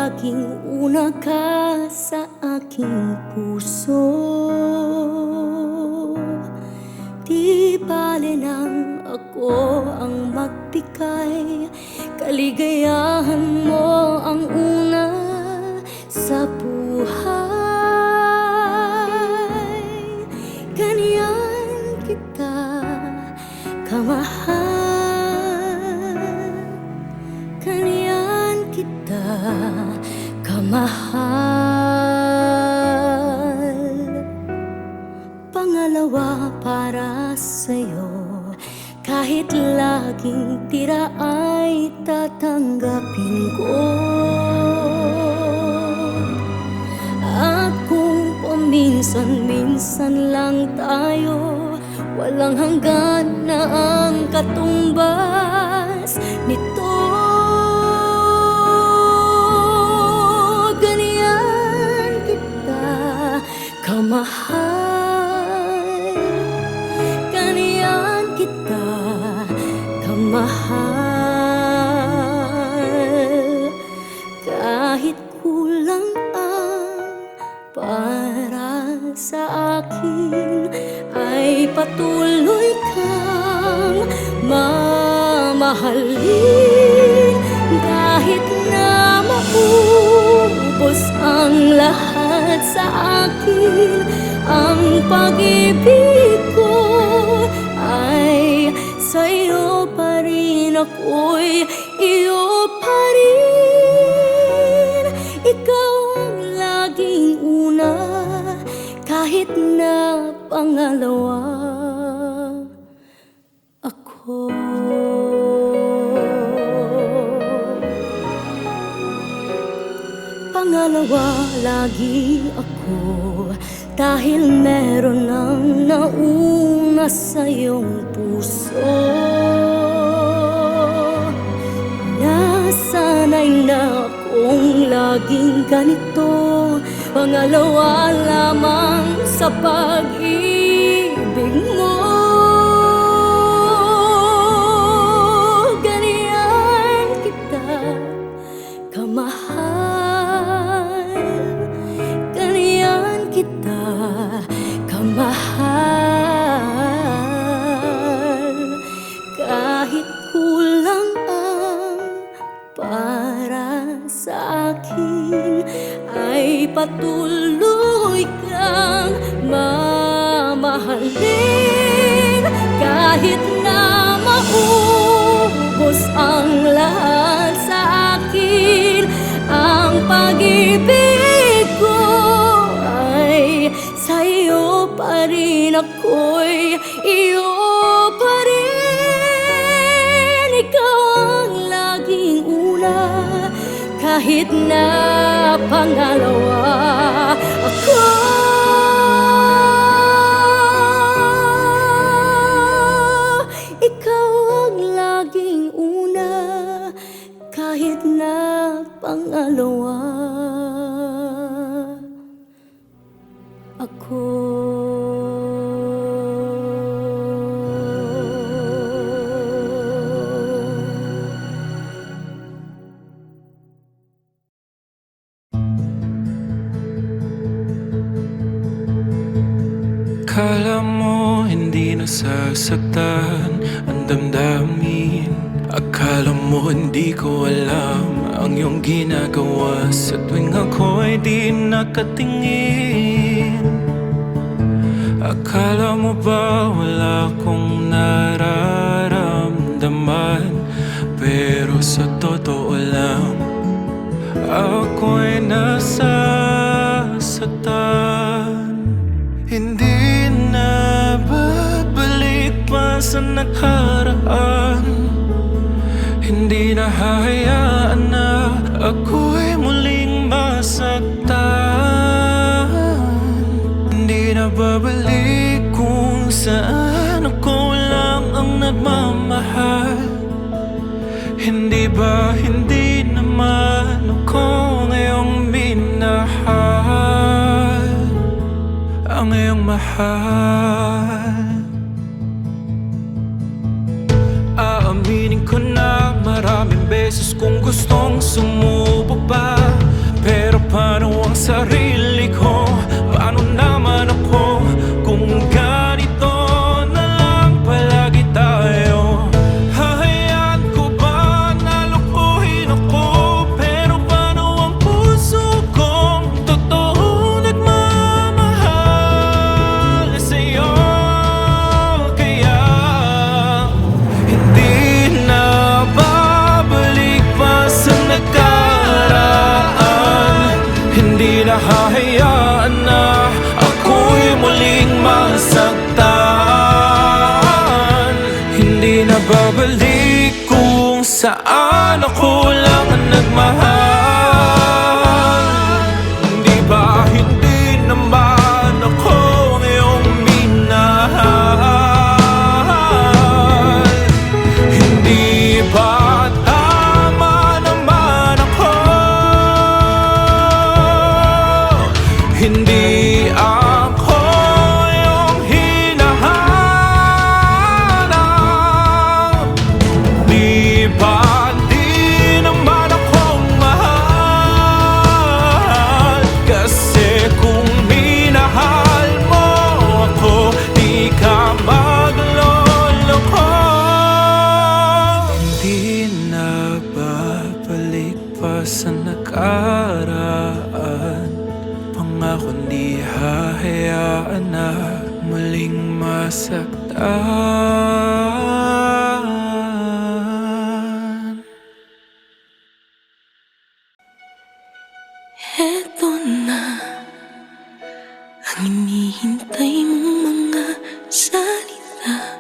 laging una ka sa aking puso. Di bale nang ako ang magbigay, kaligayahan mo ang una sa buhay. Ganyan kita kamahal, ganyan kita kamahal. Pangalawa para sa'yo, kahit laging tira ay tatanggapin ko. At kung paminsan-minsan lang tayo, walang hanggan na ang katumbas nito. Ganyan kita kamahal, ganyan kita kamahal. Kahit kulang ang para sa akin, ay patuloy kang mamahalin. Kahit na maubos ang lahat sa akin, ang pag-ibig ko ay sa'yo pa rin, ako'y iyo pa rin. Ikaw ang laging una, kahit na pangalawa ako. Pangalawa lagi ako, dahil meron ng nauna sa iyong puso. Nasanay na akong laging ganito, pangalawa lamang sa pag-ibig mo. Ganyan kita kamahal, ganyan kita kamahal. Kahit kulang ang para sa akin, ay patuloy kang mamahalin. Kahit na maubos ang lahat sa akin, ang pag-ibig ko ay sa'yo pa rin, ako'y iyo pa rin. Ikaw ang laging una, kahit na pangalawa ako. Ikaw ang laging una, kahit na pangalawa ako. Akala mo hindi nasasaktan ang damdamin. Akala mo hindi ko alam ang iyong ginagawa sa tuwing ako'y di nakatingin. Akala mo ba wala akong nararamdaman? Pero sa totoo lang, ako'y nasasaktan. Hindi na babalik pa sa nakaraan. Hindi na hahayaan na ako'y muling masaktan. Hindi na babalik kung saan ako lang ang nagmamahal. Hindi ba hindi naman ako ngayong minahal ang iyong mahal? Aaminin ko na maraming beses kong gustong sumubok pa, hahayaan na ako'y muling masaktan. Hindi na babalik kung saan ako lang ang nagmahal. Di ba hindi naman ako ang iyong minahal? Hindi ba tama naman ako? Hindi ako yung hinahanap. Di ba di naman akong mahal? Kasi kung minahal mo ako, di ka magloloko. Hindi na babalik pa sa nakaraan. Pangako di hahayaan na muling masaktan. Eto na ang hinihintay mong mga salita.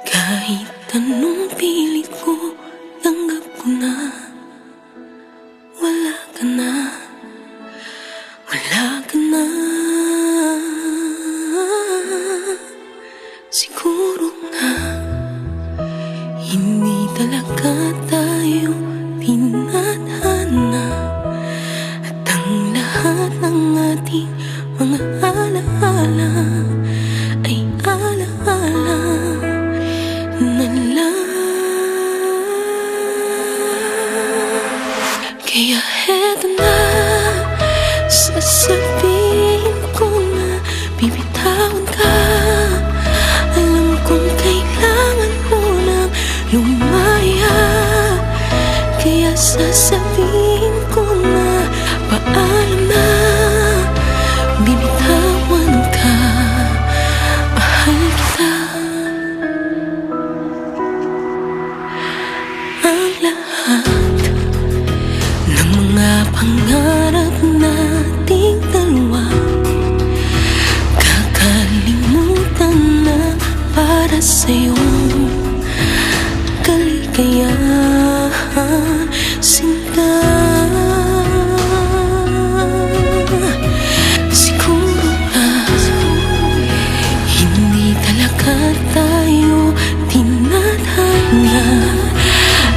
Kahit anong pilit ko, tanggap ko na. Wala ka na, wala ka na. Siguro nga hindi talaga tayo tinadhana. At ang lahat ng ating mga alaala ay alaala na lang. Kaya heto na, sasabihin ko na bibitawan ka. Alam kong kailangan mo nang lumaya. Kaya sasabihin ko na paalam na, bibitawan ka. Mahal kita. Ang lahat ng mga pangarap nating dalawa, kakalimutan na para sa'yo. Kaligayahan, sinta. Siguro nga hindi talaga tayo tinadhana.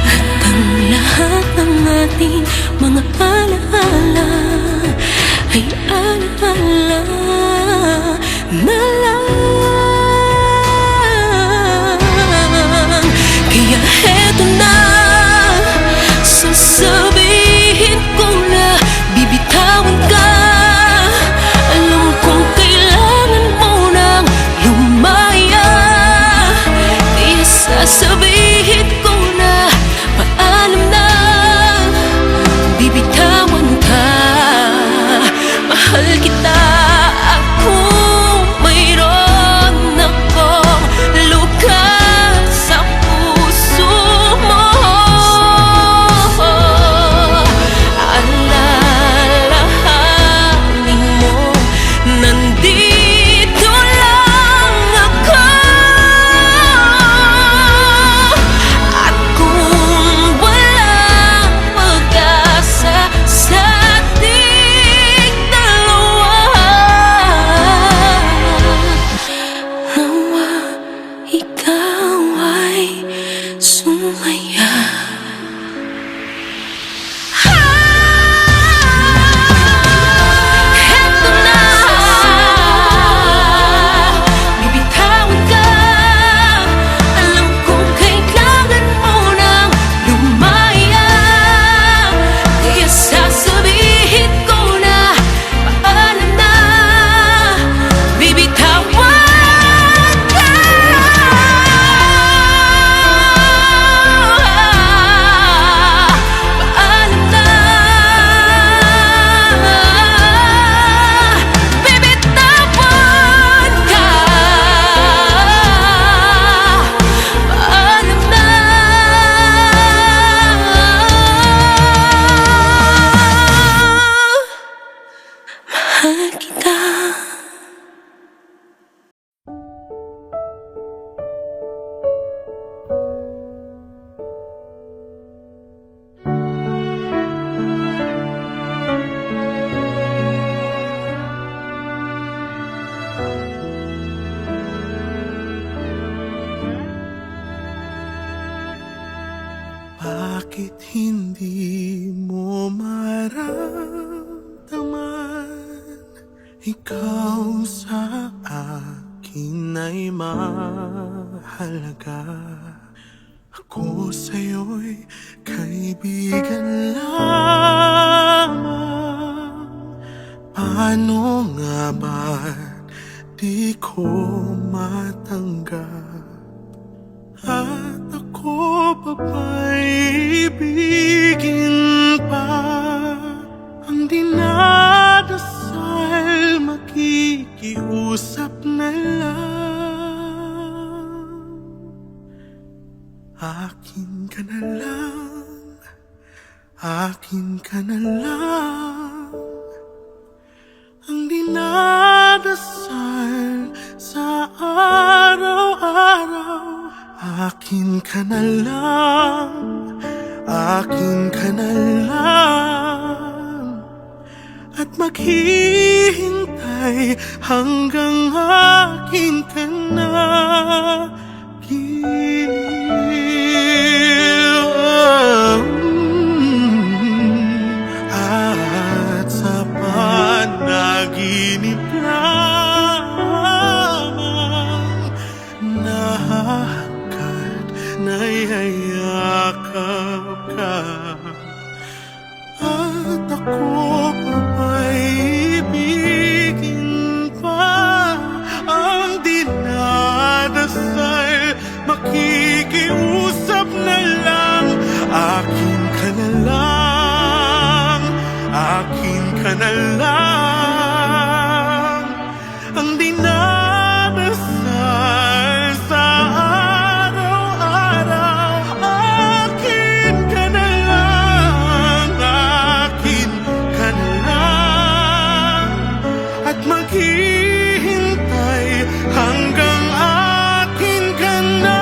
At ang lahat ng ating mga alaala ay alaala na lang. Kaya heto na, sasabihin ko na bibitawan ka. Alam kong kailangan mo nang lumaya. Kaya sasabihin ko na paalam na, bibitawan ka. Mahal kita, ako may mahal kita. Bakit hindi mo maramdaman? Ikaw sa akin ay mahalaga. Ako sa'yo'y kaibigan lamang. Paano nga ba di ko matanggap? At ako pa ba'y ibigin pa? Ang dinadasal makikiusap na lang. Akin ka na lang, akin ka na lang. Ang dinadasal sa araw-araw. Akin ka na lang, akin ka na lang. At maghihintay hanggang akin ka na at sa panaginip lamang nayayakap ka. At ako pa ba'y ibigin pa? Ang dinadasal makikiusap na lang. Akin ka na lang, akin ka na lang. Ang dinadasal sa maghihintay hanggang akin ka na.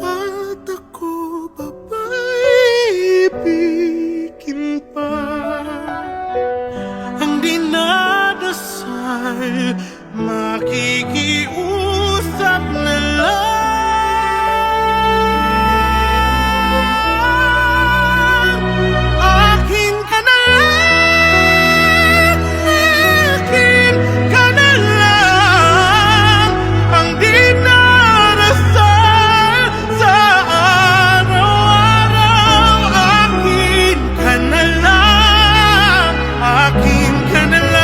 At ako pa ba'y ibigin pa? Ang dinadasal makikiusap na lang. Akin ka na lang, akin ka na lang. Ang dinarasal sa araw-araw. Akin ka na lang, akin ka na lang.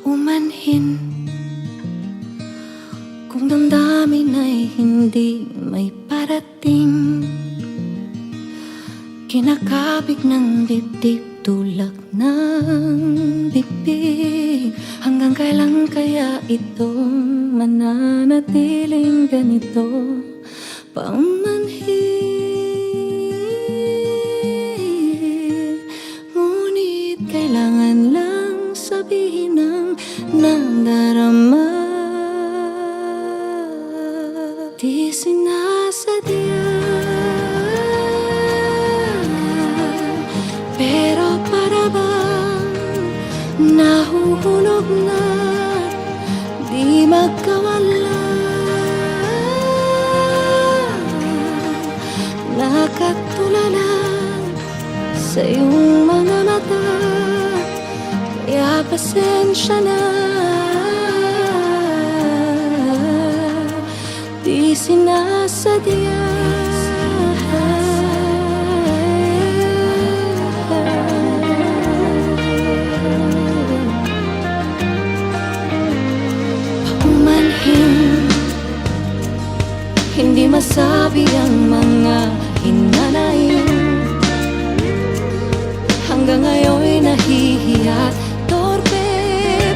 Paumanhin kung damdamin ay hindi may parating. Kinakabig ng dibdib, tulak ng bibig. Hanggang kailan kaya ito mananatiling ganito? Paumanhin, ngunit kailangan lang sabihin ang nadarama. Di sinasadya, nahulog na, di magkawala. Nakatulala sa iyong mga mata, kaya pasensya na. Di sinasadya. Paumanhin, hindi masabi ang mga hinanain. Hanggang ngayon'y nahihiya't torpe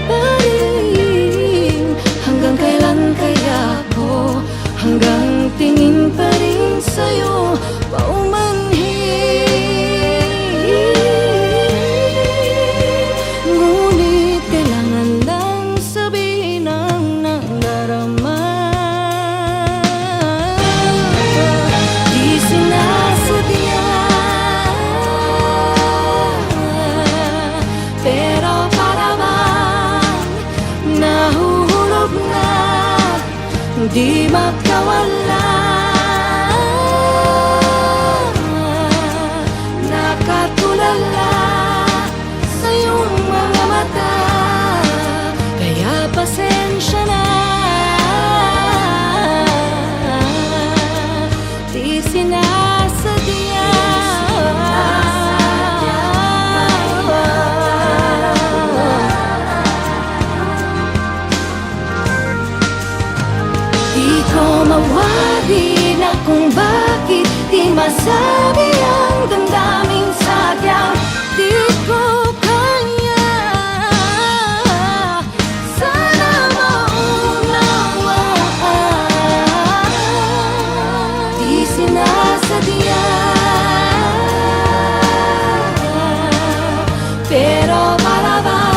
pa rin. Hanggang kailan kaya ako, hanggang tingin pa rin sa'yo. Paumanhin, ngunit kailangan lang sabihin ang nadarama. Di sinasadya, pero para bang nahuhulog na, di magkawala. Nakatulala sa iyong mga mata, kaya pasensya na. Di sinasadya. Di ko mawari na kung bakit di masabi ang damdaming sadyang di ko kaya. Sana maunawaan. Di sinasadya, pero para bang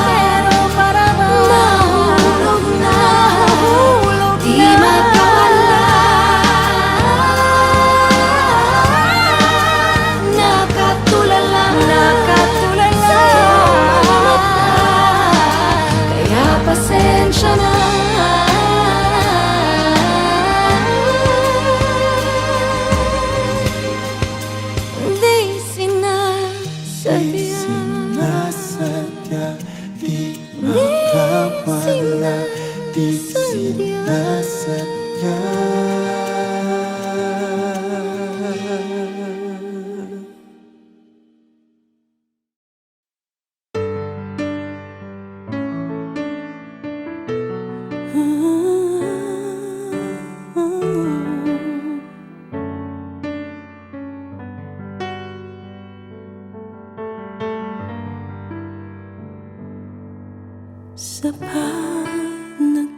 nahulog na, di magkawala. Nakatulala sa mata, kaya pasensya na. Di sinasadya, Di makawala, di sinasadya. Sa panaginip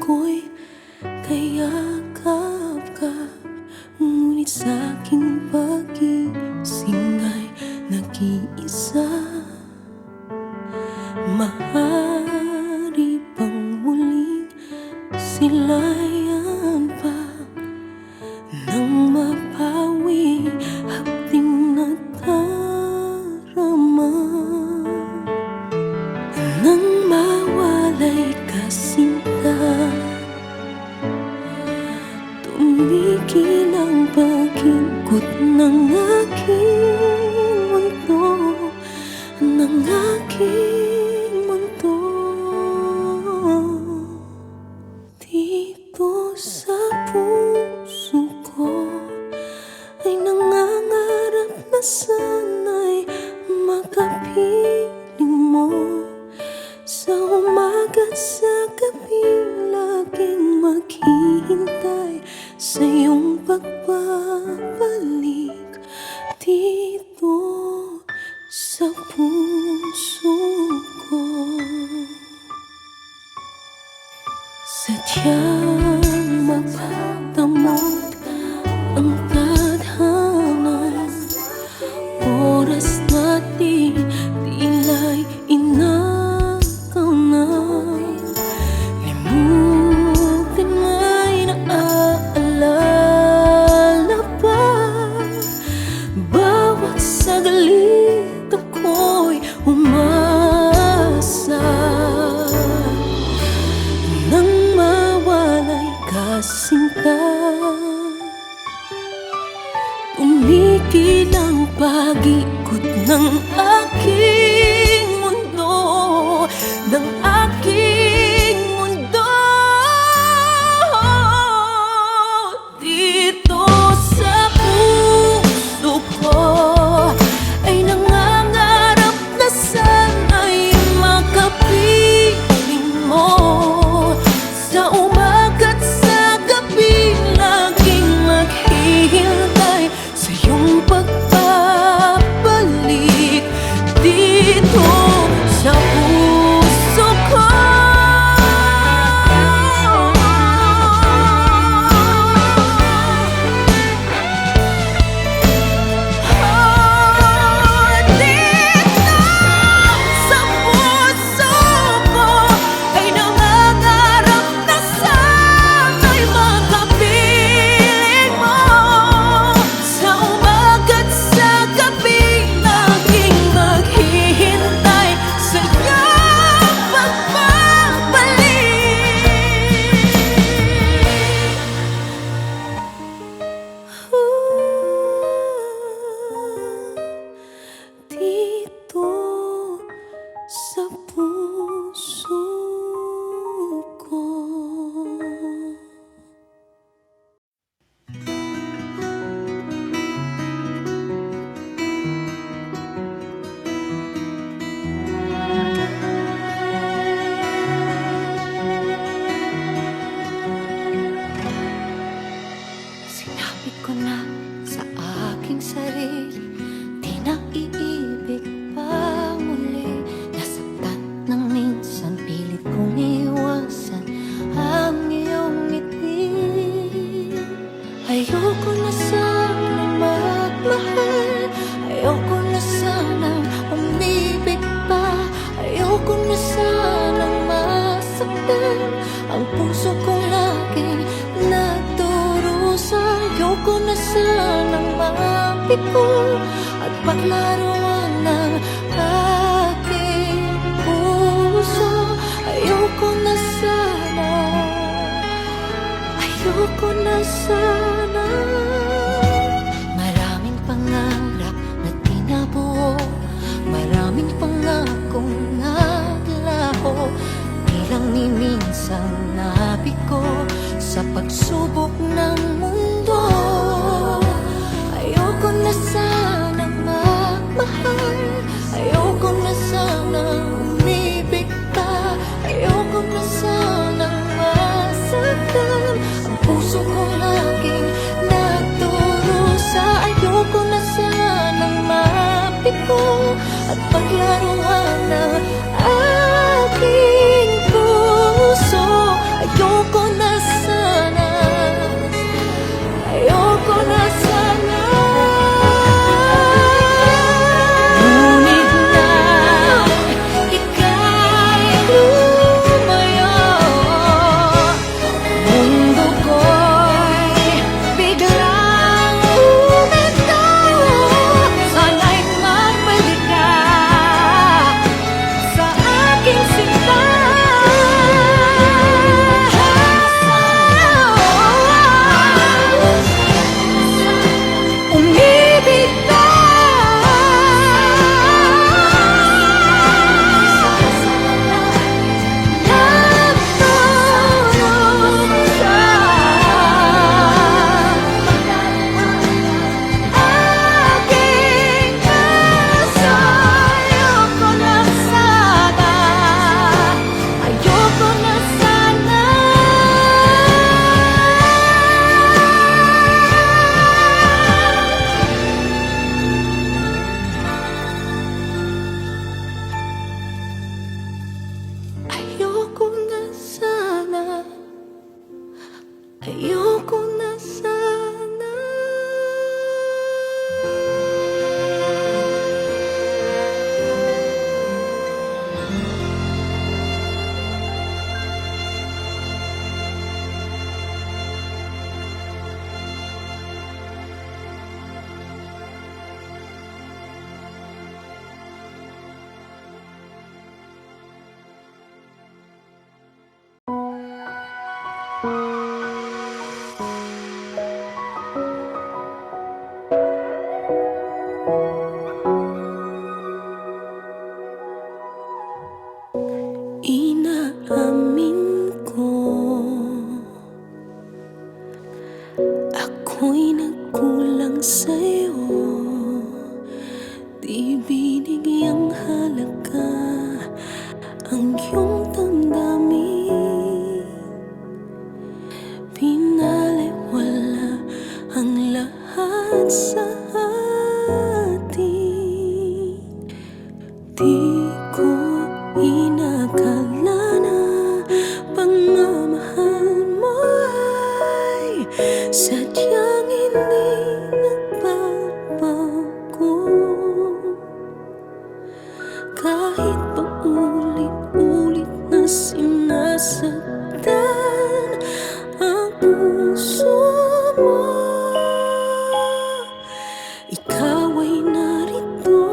ko'y kayakap ka, ngunit sa'king pag-ising ay nag-iisa. Maaari bang muling silayan pa nang mapawi hapding nadarama? Nang mawalay ka sinta, tumigil ang pag-ikot ng aking mundo, ng aking mundo. Dito sa puso ko ay nangangarap na sana'y makapiling mo. Sa umaga, sa gabi, laging maghihintay sa iyong pagbabalik. Dito sa puso ko, sadyang mapagdamot ang tadhana o pag-ikot ng aking mundo, ng aking mundo. Dito sa puso ko ay nangangarap na sana'y makapiling mo. Sa umaga't sa gabi laging maghihintay sa iyong pagbabalik dito sa puso ko. Dito sa puso ko ay nangangarap na sana'y makapiling mo. Sa umaga't sa gabi laging maghihintay sa iyong pagbabalik. Dito sa puso ko. Sinabi ko na sa aking sarili, di na iibig pa muli. Nasaktan ng minsan, pilit kong iwasan ang iyong ngiti. Ayoko na sanang magmahal, ayoko na sanang umibig pa, ayoko na sanang masaktan ang puso kong laging nagdurusa. Ayoko na sanang mapiko at paglaruan ng aking puso. Ayoko na sana, ayoko na sana. Maraming pangarap na di nabuo, maraming pangakong naglaho. Di lang ni minsan nabigo sa pagsubok ng mundo. Ayoko na sanang magmahal, ayoko na sanang umibig pa, ayoko na sanang masaktan ang puso ko laging nagdurusa. Ayoko na sanang mabigo at paglaruan ng aking puso. Ayoko na sana, ayoko na sana. Ngunit na ika'y lumayo, mundo ko'y biglang huminto. Sana'y magbalik ka sa aking sinta. Umibig ka. Aking puso, ayoko na sana, ayoko na sana. Ayoko na sana, ayoko na sana. iyong damdamin. Pinaliwala ang lahat sa atin. Di ko inakala na pagmamahal mo ay sadyang hindi nagbabago. Kahit pa ulit-ulit na sinasaktan ang puso mo, ikaw ay narito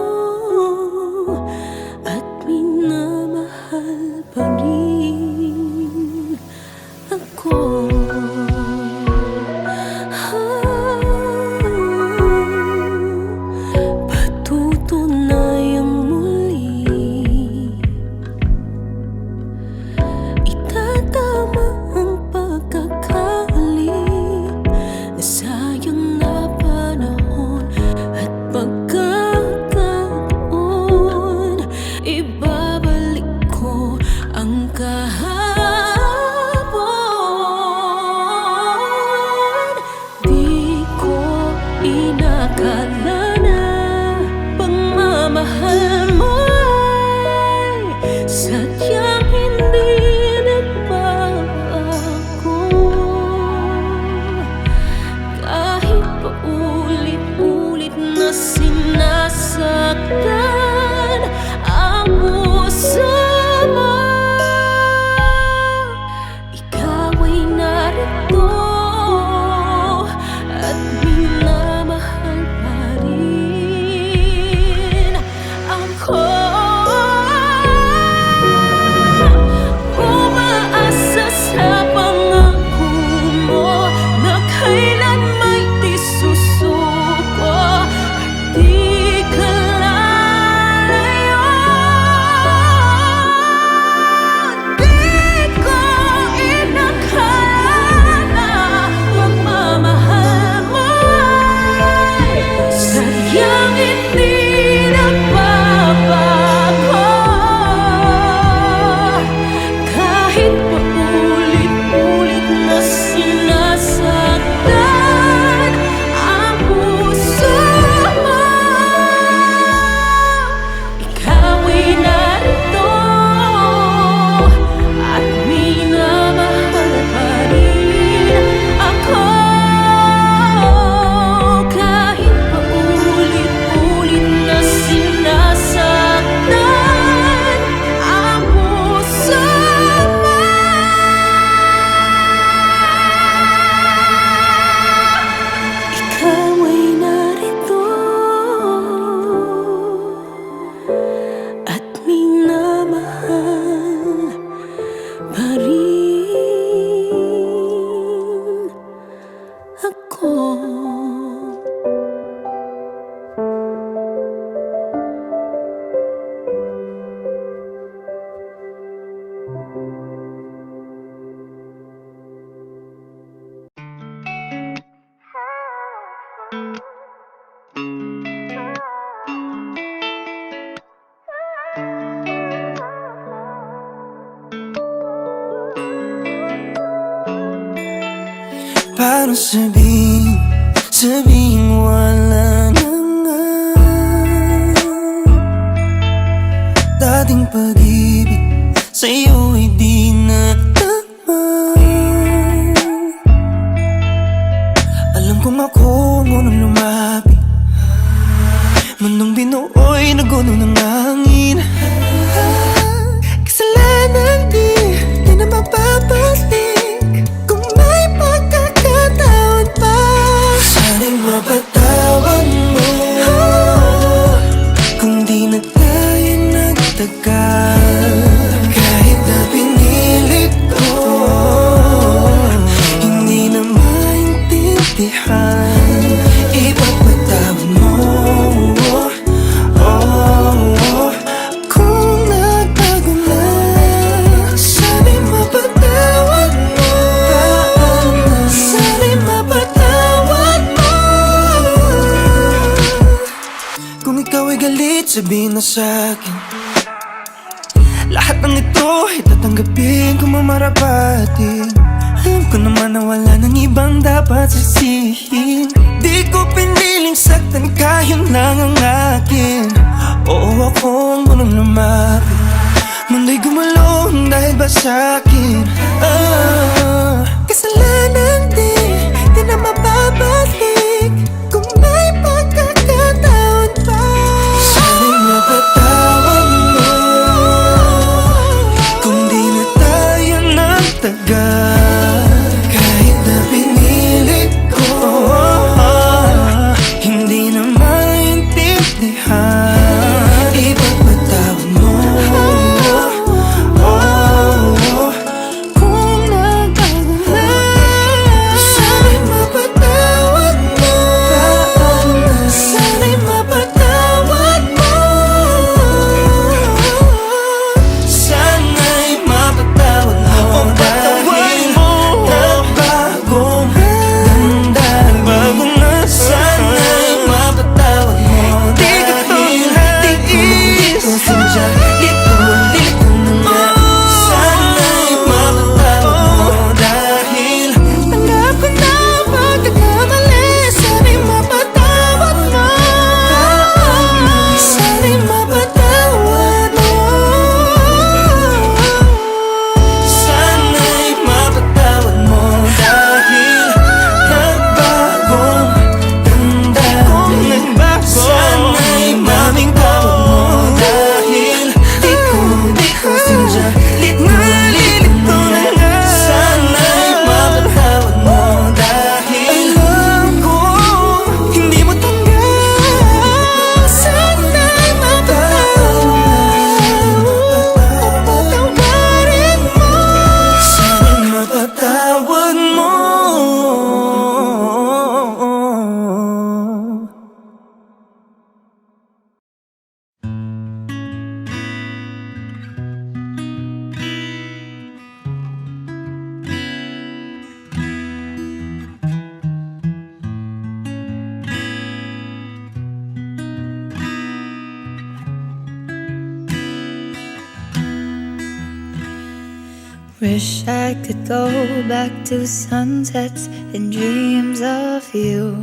at minamahal pa rin ako. Patutunayang muli, itatama ang pagkakamali, nasayang na panahon at pagkakataon. Ibabalik ko ang kahapon. Di ko inakala na pagmamahal mo ay sadyang hindi nagbabago. Kahit pa ulit-ulit na sinasaktan ang puso mo, ikaw ay narito at minamahal pa rin ako. Umaasa sa pangako mo na kailan may di susuko at di ka lalayo. Di ko inakala na pagmamahal mo ay sadyang hindi nagbabago. Kahit pa ulit-ulit na sinasaktan ang puso mo, ikaw ay narito at minamahal pa rin ako. Kahit pa ulit-ulit na sinasaktan ang puso mo, ikaw ay narito at minamahal pa rin ako. Paano sabihin wala na nga dating pag-ibig sa'yo ay di na tama. Alam kong ako ang unang lumapit, mundong binuoy na guno ng hangin. Kasalanan di na mapapalik kung may pagkakataon pa. Sana'y mapatawad mo kung di na tayo nagtagal. Kahit na pinilit ko, hindi na maintindihan. Ipagpatawad mo, kung nagbago na. Sana'y mapatawad mo, sana'y mapatawad mo. Kung ikaw ay galit, sabihin na sa'kin Lahat ng ito ay tatanggapin kung mamarapatin. Alam ko naman na wala nang ibang dapat sisihin. Di ko piniling saktan ka, yun lang ang akin. Oo, ako ang munang lumapit. Mundo'y gumulong dahil ba sa'kin? Kasalanan di na mababalik. Kung may pagkakataon pa, sana'y mapatawad mo. Kung di na tayo nagtagal, kahit na pinilit ko, hindi na maintindihan. Ipagpatawad mo. Wish I could go back to sunsets and dreams of you.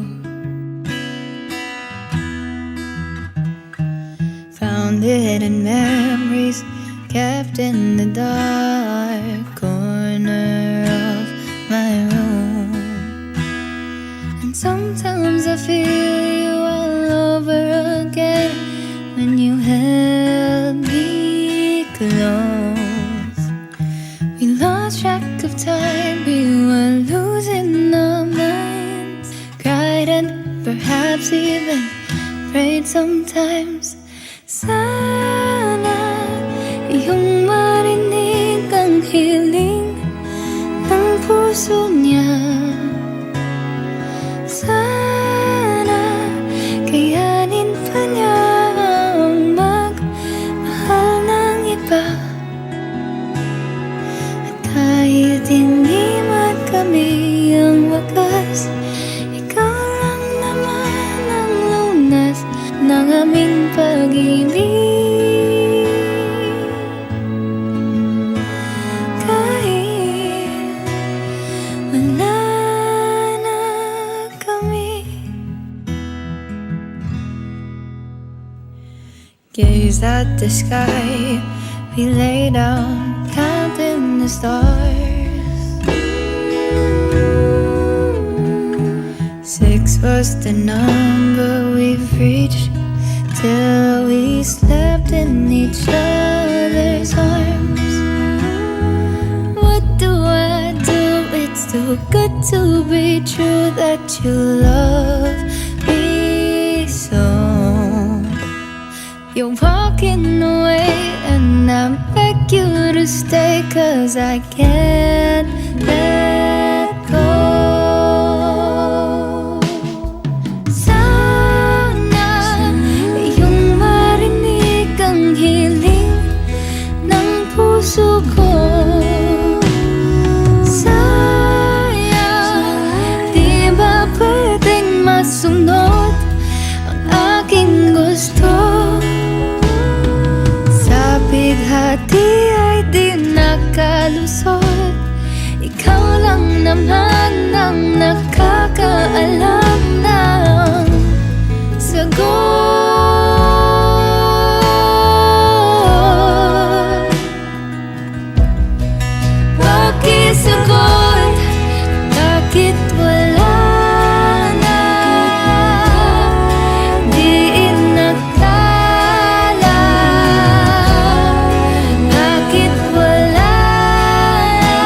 Found it in memories kept in the dark corner of my room. And sometimes I feel you all over again when you held me close. We lost track of time, we were losing our minds. Cried and perhaps even prayed sometimes. Sana iyong marinig ang hiling ng puso niya. Sana kayanin pa niya ang magmahal ng iba. Kahit hindi man kami ang wakas, ikaw lang naman ang lunas ng aming pag-ibig. Kahit wala na kami. Gaze at the sky, we lay down counting the stars. 6 was the number we've reached till we slept in each other's arms. What do I do? It's too good to be true that you love me so. You're walking away and I beg you to stay, 'cause I can't let go. Sana iyong marinig ang hiling ng puso ko. Sayang, di ba pwedeng masunod ang aking gusto? Sa bighati malusot. Ikaw lang naman ang nakakaalam ng sagot. Pakisagot, bakit wala na? Di inakala, bakit wala na?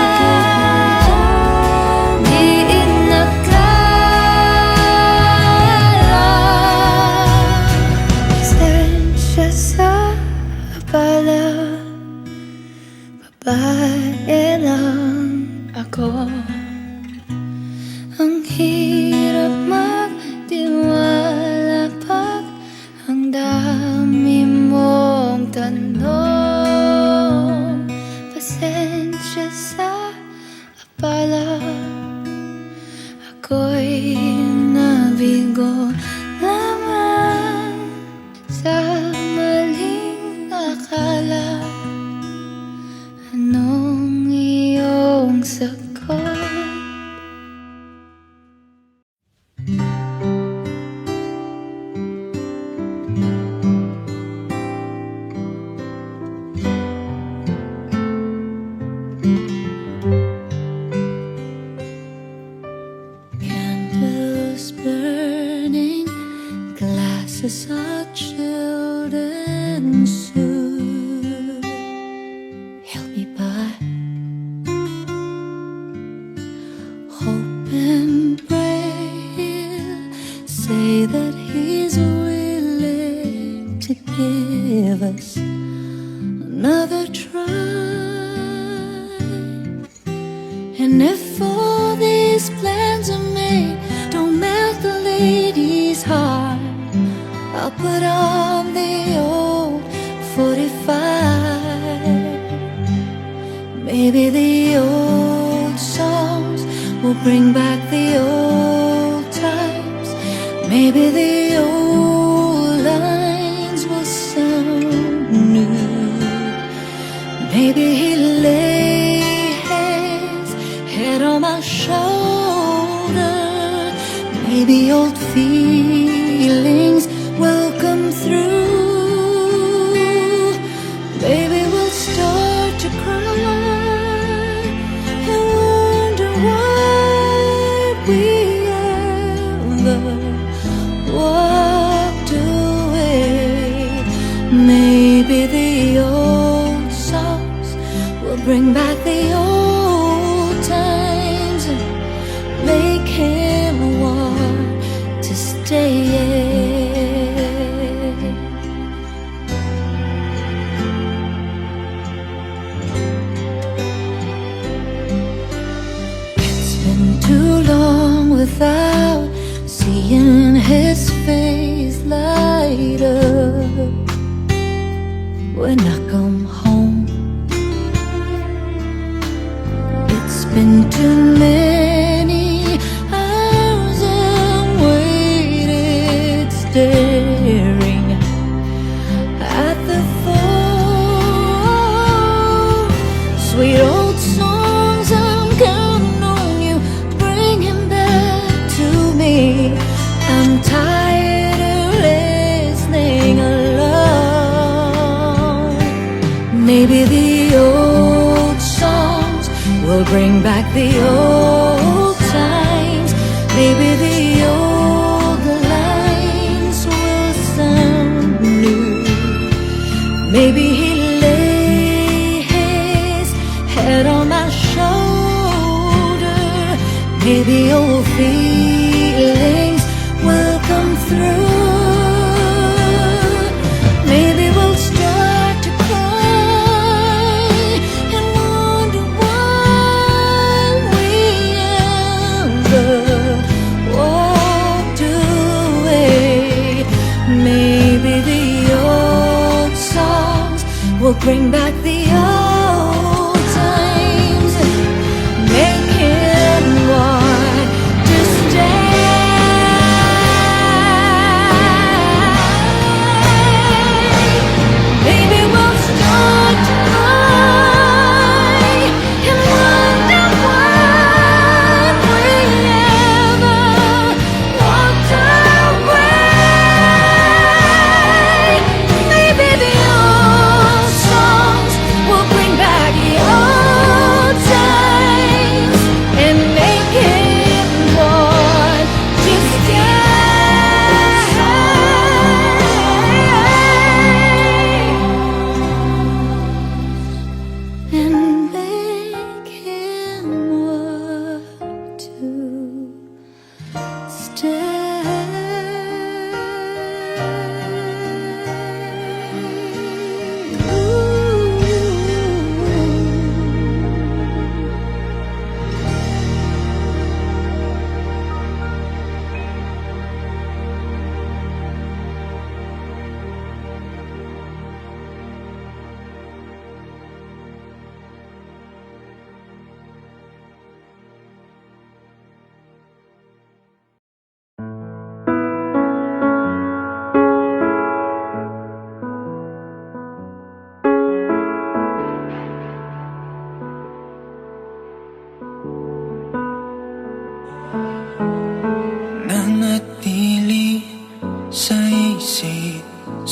Di inakala. Pasensya sa abala, babae lang ako. Ang hirap magtiwala pag ang dami mong tanong. Pasensya sa abala, ako'y nabigo lamang sa maling akala. Anong iyong sagot? Candles burning, glasses are chilled and soothed. Help me by hope and pray. Say that he's willing to give us another try. And if all these plans are made don't melt the lady's heart, I'll put on the old 45. Maybe the old songs will bring back the old times. Maybe the old lines will sound new. Maybe he'll lay his head on my shoulder. Maybe old feelings will come through. Maybe we'll start to cry and wonder why we ever walked away. Maybe the old songs will bring back the old times and make him want to stay. It's been too long without seeing his face light up when I come home. It's been too many hours and waited staring at the phone. Sweet old songs, I'm counting on you, bring him back to me. I'm tired of listening alone. Maybe the old songs will bring back the old times. Maybe the old lines will sound new. Maybe he'll lay his head on my shoulder. Maybe old feelings will come through. Maybe we'll start to cry and wonder why we ever walked away. Maybe the old songs will bring back the old times and make him want to stay. Maybe we'll start to cry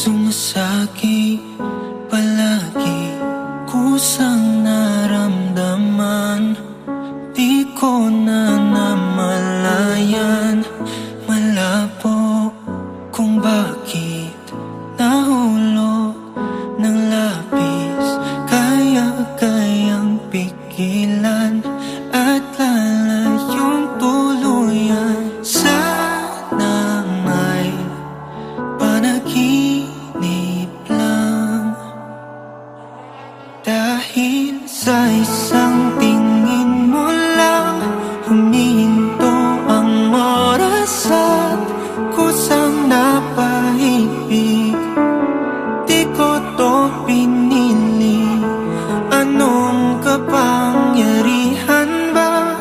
sumasakit palagi, kusang naramdaman. Di ko na namalayan, malabo kung bakit nahulog ng labis. Kaya-kayang pigilan at lalayong tuluyan. Sana may panaginip lang, dahil sa isang tingin mo lang humihinto ang oras at kusang napaibig. Di ko to pinili, anong kapangyarihan ba?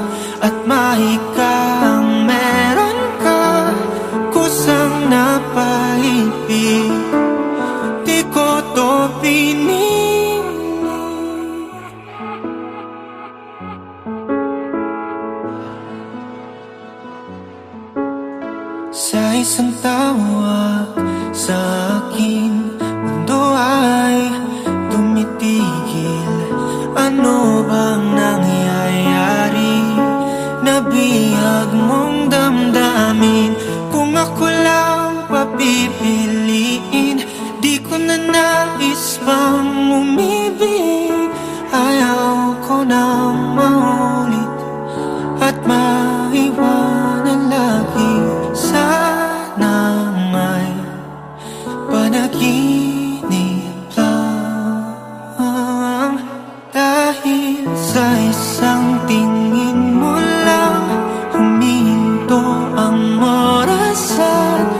At mahika ang meron ka, kusang napaibig. Di ko to pinili. Sa isang tawag sa aking mundo ay tumitigil. Ano bang nangyayari? Nabihag mong damdamin. Kung ako lang papipiliin, di ko na nais pang umibig. Ayaw ko nang maulit at maiwanan lagi. Sana may panaginip lang, dahil sa isang tingin mo lang humihinto ang oras at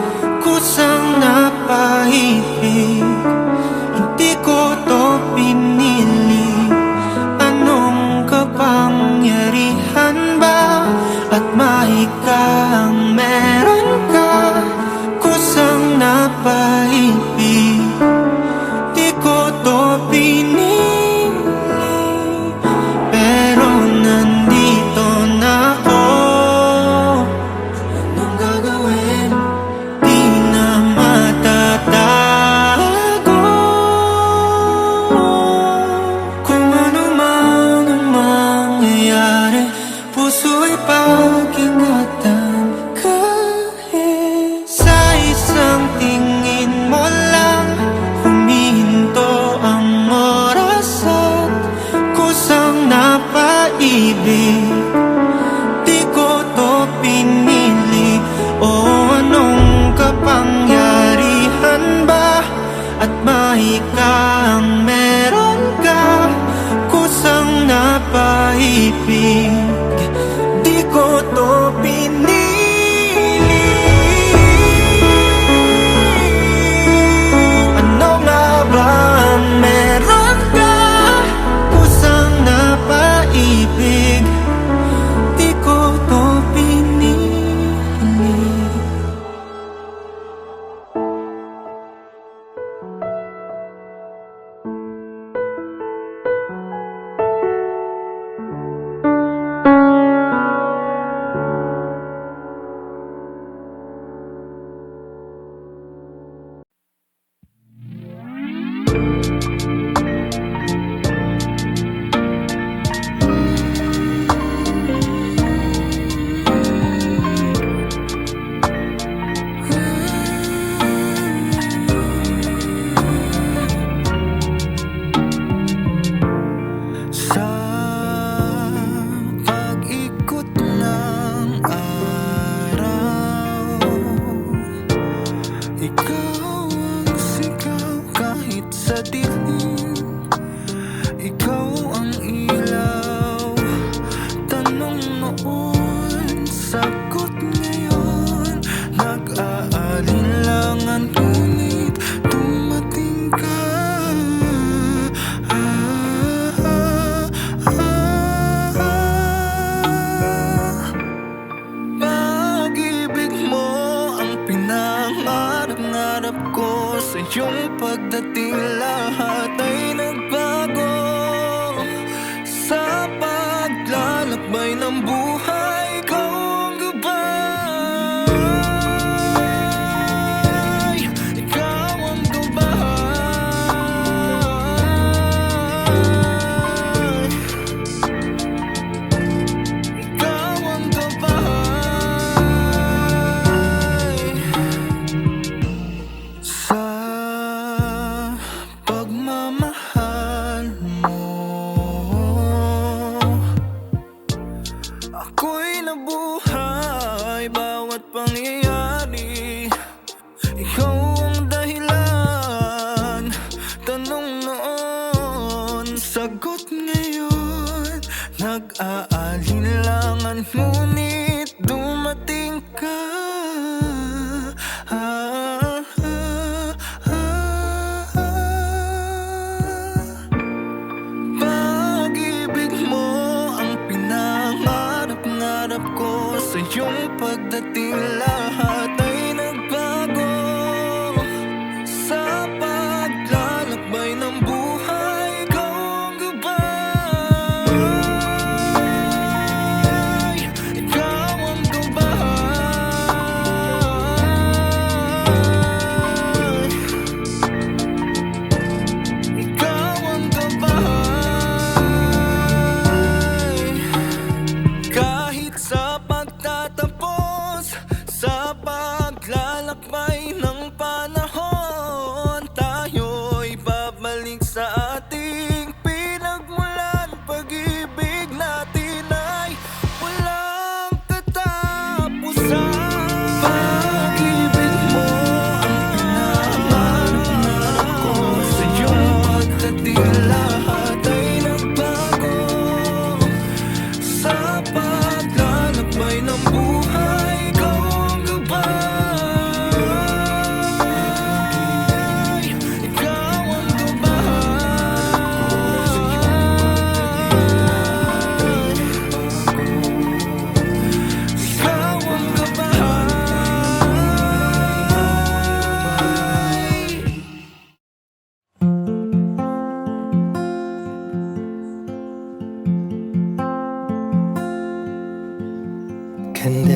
kusang napaibig. Hindi ko to pinili, anong kapangyarihan ba? At mahika ang meron ka, kusang napaibig. Di ko to pinili, pero nandito na ako. Anong gagawin? Di na matatago. Kung ano man ang mangyayari, puso'y pag-ingatan. Kahit sa isang tingin mo lang humihinto ang oras at kusang napaibig. Di ko to pinili, o anong kapangyarihan ba? At mahika ang meron ka, kusang napaibig. Di ko to pinili. Ano nga ba ang meron ka, kusang napaibig? Di ko to pinili. Sa pag-ikot ng araw, ikaw ang sigaw kahit sa dilim. Ikaw ang ilaw, tanong noon, sagot ngayon. Nag-aalinlangan ngunit dumating ka. Pag-ibig mo ang pinangarap-ngarap ko. Sa iyong pagdating lahat ay nagbago. Sa paglalakbay ng buhay, ikaw ang gabay. Ikaw ang gabay.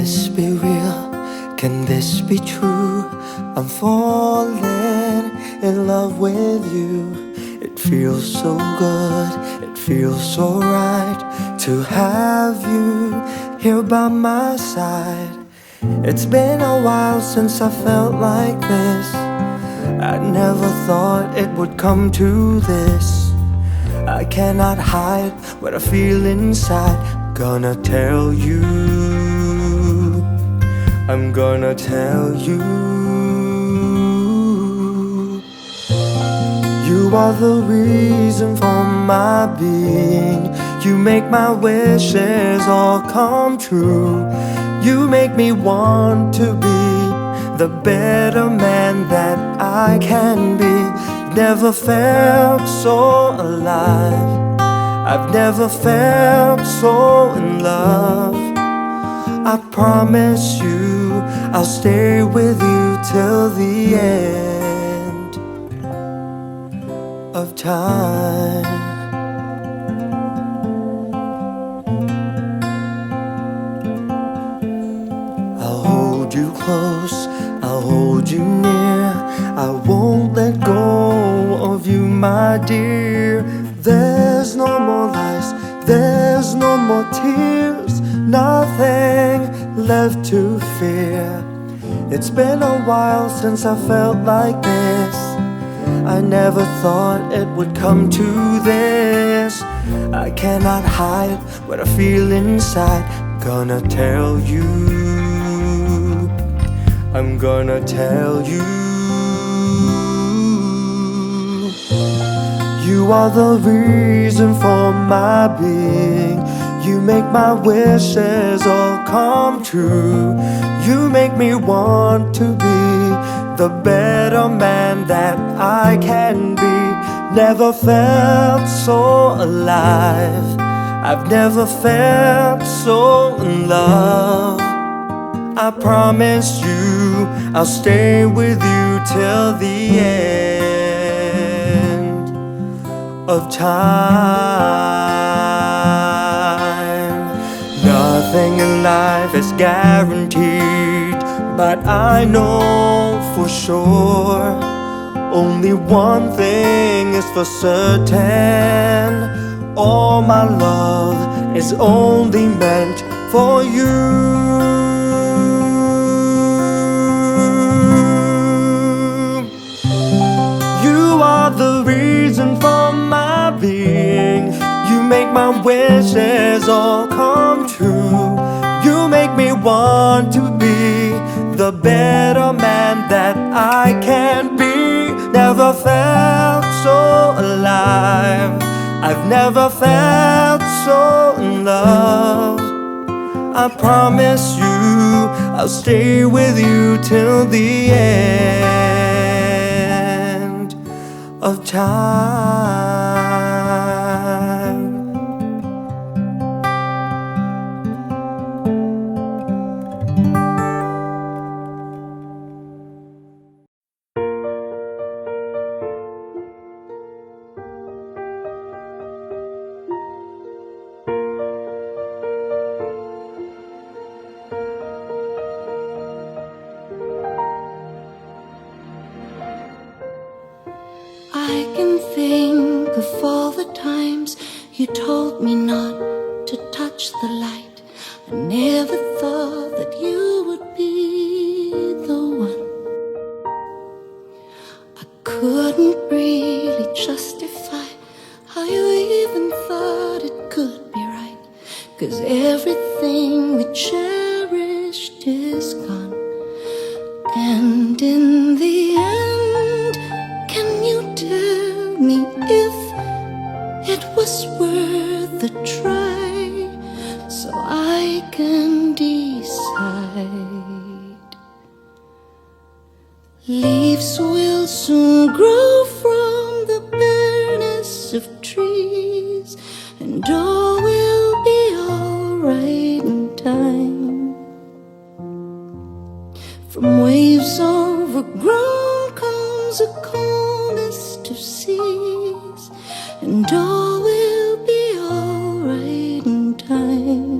this be real? Can this be true? I'm falling in love with you. It feels so good, it feels so right to have you here by my side. It's been a while since I felt like this. I never thought it would come to this. I cannot hide what I feel inside. Gonna tell you, I'm gonna tell you. You are the reason for my being. You make my wishes all come true. You make me want to be the better man that I can be. Never felt so alive. I've never felt so in love. I promise you I'll stay with you till the end of time. I'll hold you close, I'll hold you near. I won't let go of you, my dear. There's no more lies, there's no more tears, nothing left to fear. It's been a while since I felt like this. I never thought it would come to this. I cannot hide what I feel inside. Gonna tell you, I'm gonna tell you. You are the reason for my being. You make my wishes all come true. You make me want to be the better man that I can be. Never felt so alive. I've never felt so in love. I promise you I'll stay with you till the end of time. Nothing in life is guaranteed, but I know for sure only one thing is for certain. All my love is only meant for you. You are the reason for my being. You make my wishes all come true. You make me want to be the better man that I can be. Never felt so alive. I've never felt so in love. I promise you I'll stay with you till the end of time. I can think of all the times you told me not to touch the light. I never thought that you would be the one. I couldn't really justify how you even thought it could be right, 'cause everything we cherished is gone. And in the end, can you tell me if it was worth the try, so I can decide? Leaves will soon grow from the bareness of trees, and all will be alright in time. From waves overgrown comes a calmest of seas, and all will be alright in time.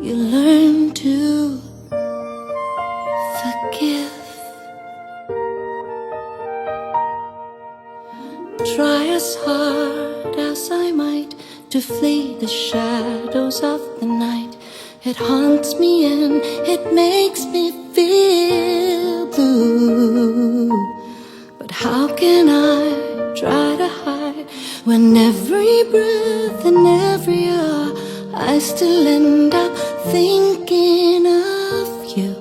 you learn to forgive. Try as hard as I might to flee the shadows of the night. It haunts me and it makes me feel blue. But how can I try to hide when every breath and every hour I still end up thinking of you?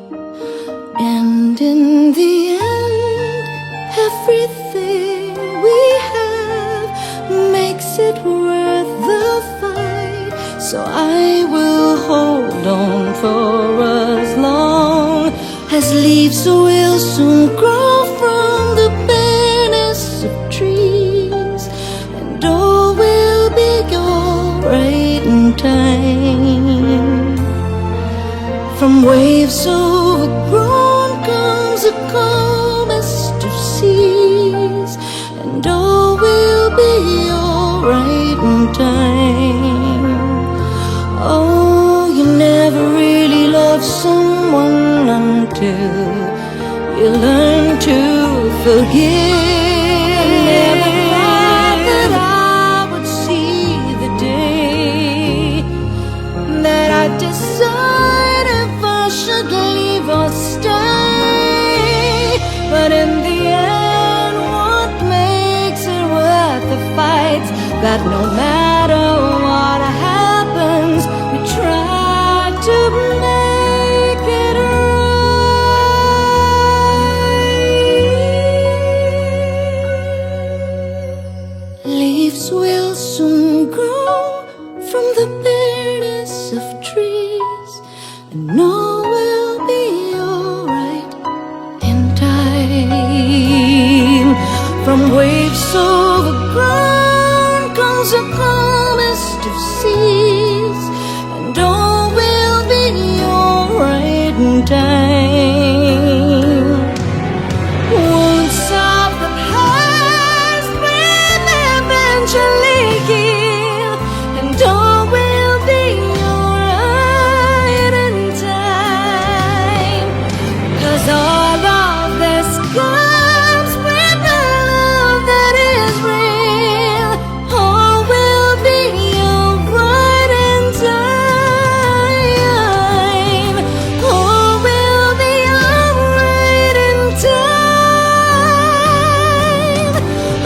And in the end, everything we have makes it worth the fight. So I will hold on for as long as leaves will soon grow from the bareness of trees, and all will be alright in time. From waves overgrown comes the calmest of seas, and all will be alright in time. Oh, you never really love someone until you learn to forgive. I never thought that I would see the day that I decide if I should leave or stay. But in the end, what makes it worth the fight? That no matter what happens, we try to make it right. Leaves will soon grow from the bareness of trees, and all will be alright in time. From waves overgrown comes the calmest of seas, and all will be alright in time. Wounds of the past will eventually heal, and all will be alright in time. 'Cause all of this comes with the love that is real. All will be alright in time. All will be alright in time.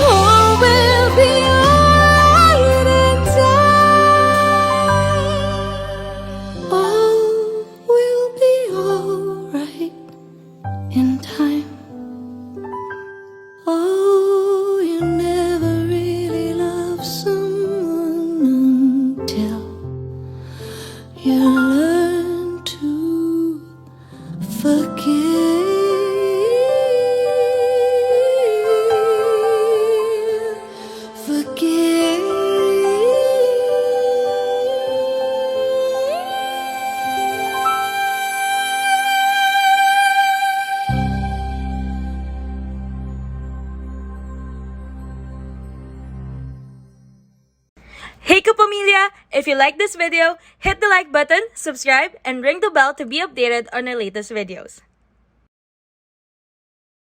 All will be alright in time. All will be alright in time. Oh, you never really love someone until you learn to forgive. Hey Kapamilya! If you like this video, hit the like button, subscribe, and ring the bell to be updated on our latest videos.